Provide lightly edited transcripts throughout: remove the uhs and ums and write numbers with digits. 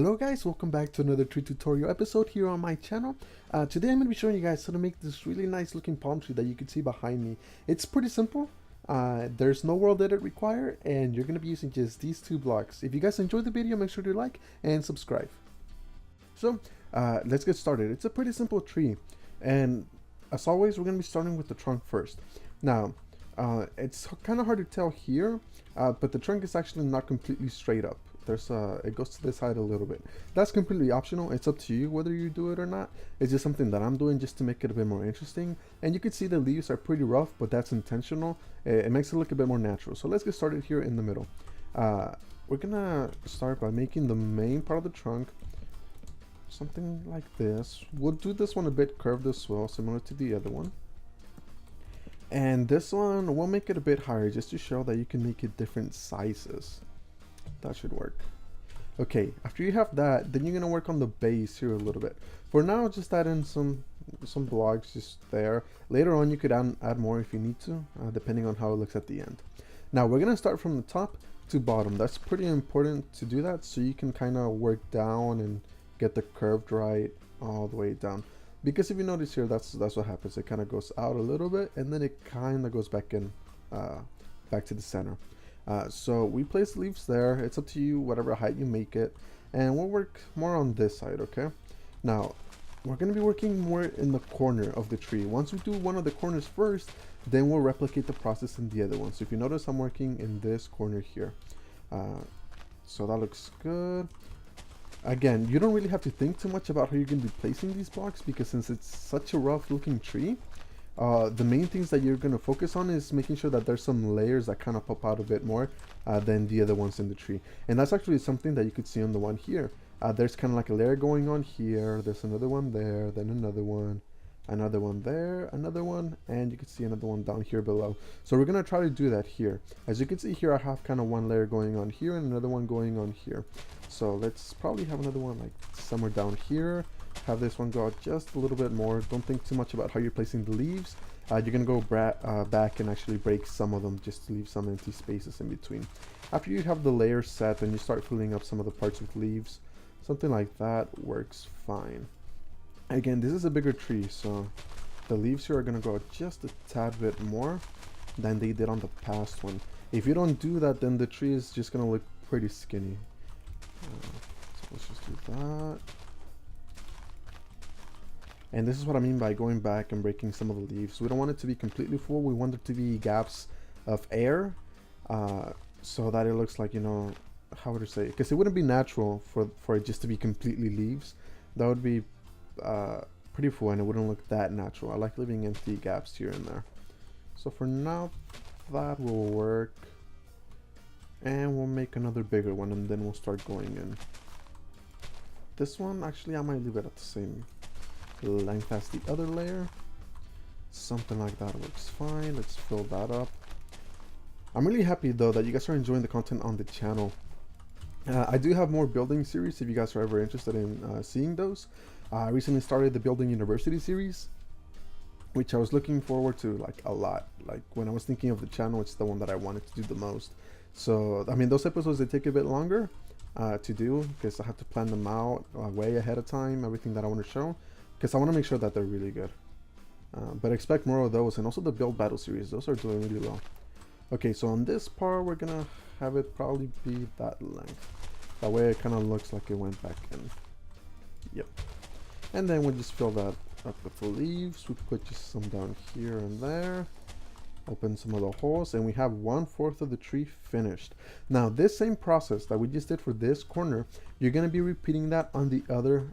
Hello guys, welcome back to another tree tutorial episode here on my channel. Today I'm going to be showing you guys how to make this really nice looking palm tree that you can see behind me. It's pretty simple. There's no world edit required, and you're going to be using just these two blocks. If you guys enjoyed the video, make sure to like and subscribe. So let's get started. It's a pretty simple tree, and as always we're going to be starting with the trunk first. Now it's kind of hard to tell here, but the trunk is actually not completely straight up. It goes to the side a little bit. That's completely optional. It's up to you whether you do it or not. It's just something that I'm doing just to make it a bit more interesting. And you can see the leaves are pretty rough, but that's intentional. It makes it look a bit more natural. So let's get started here in the middle. We're gonna start by making the main part of the trunk something like this. We'll do this one a bit curved as well, similar to the other one. And this one, we'll make it a bit higher just to show that you can make it different sizes. That should work. Okay, after you have that, then you're gonna work on the base here a little bit. For now, just add in some blocks just there. Later on, you could add more if you need to, depending on how it looks at the end. Now we're gonna start from the top to bottom. That's pretty important to do that, so you can kind of work down and get the curved right all the way down. Because if you notice here, that's what happens. It kind of goes out a little bit, and then it kind of goes back in, back to the center. So we place leaves there. It's up to you, whatever height you make it, and we'll work more on this side. Okay, now we're going to be working more in the corner of the tree. Once we do one of the corners first, then we'll replicate the process in the other one. So if you notice, I'm working in this corner here, so that looks good. Again, you don't really have to think too much about how you're going to be placing these blocks, because since it's such a rough looking tree, the main things that you're going to focus on is making sure that there's some layers that kind of pop out a bit more than the other ones in the tree. And that's actually something that you could see on the one here. There's kind of like a layer going on here, there's another one there, then another one there, another one, and you can see another one down here below. So we're going to try to do that here. As you can see here, I have kind of one layer going on here and another one going on here. So let's probably have another one like somewhere down here. Have this one go out just a little bit more. Don't think too much about how you're placing the leaves. You're gonna go back and actually break some of them just to leave some empty spaces in between. After you have the layer set, then you start filling up some of the parts with leaves. Something like that works fine. Again, this is a bigger tree, so the leaves here are gonna go out just a tad bit more than they did on the past one. If you don't do that, then the tree is just gonna look pretty skinny. So let's just do that. And this is what I mean by going back and breaking some of the leaves. We don't want it to be completely full. We want it to be gaps of air, so that it looks like, you know, how would I say it? Because it wouldn't be natural for it just to be completely leaves. That would be pretty full, and it wouldn't look that natural. I like leaving empty gaps here and there. So for now, that will work. And we'll make another bigger one, and then we'll start going in. This one, actually, I might leave it at the same length as the other layer. Something like that works fine. Let's fill that up. I'm really happy though that you guys are enjoying the content on the channel. I do have more building series if you guys are ever interested in seeing those. I recently started the Building University series, which I was looking forward to like a lot. Like when I was thinking of the channel, it's the one that I wanted to do the most. So I mean, those episodes, they take a bit longer to do because I have to plan them out way ahead of time, everything that I want to show, because I want to make sure that they're really good. But expect more of those, and also the build battle series. Those are doing really well. Okay, so on this part, we're gonna have it probably be that length. That way it kind of looks like it went back in. Yep. And then we'll just fill that up with the leaves. We put just some down here and there. Open some of the holes, and we have 1/4 of the tree finished. Now this same process that we just did for this corner, you're gonna be repeating that on the other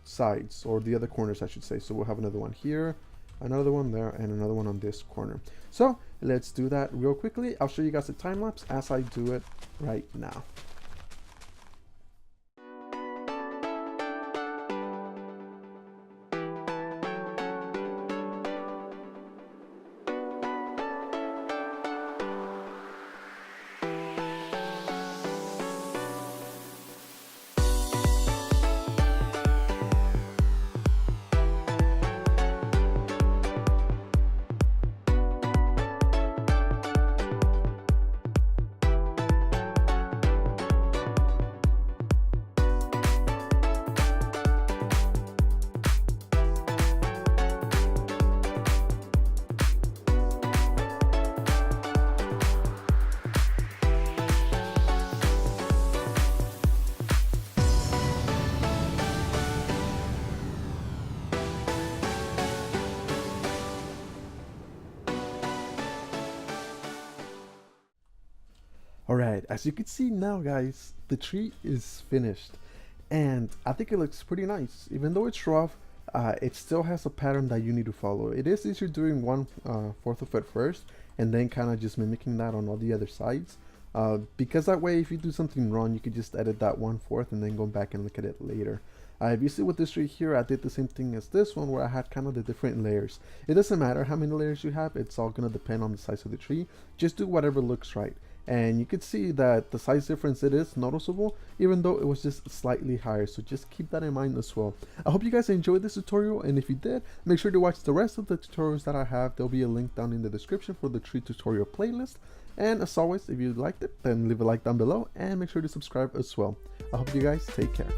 sides, or the other corners I should say. So we'll have another one here, another one there, and another one on this corner. So let's do that real quickly. I'll show you guys a time lapse as I do it right now. Alright, as you can see now guys, the tree is finished. And I think it looks pretty nice. Even though it's rough, it still has a pattern that you need to follow. It is easier doing 1/4 of it first and then kind of just mimicking that on all the other sides. Because that way if you do something wrong, you could just edit that 1/4 and then go back and look at it later. If you see with this tree here, I did the same thing as this one where I had kind of the different layers. It doesn't matter how many layers you have, it's all going to depend on the size of the tree. Just do whatever looks right. And you can see that the size difference, it is noticeable, even though it was just slightly higher. So just keep that in mind as well. I hope you guys enjoyed this tutorial, and if you did, make sure to watch the rest of the tutorials that I have. There'll be a link down in the description for the tree tutorial playlist. And as always, if you liked it, then leave a like down below and make sure to subscribe as well. I hope you guys take care.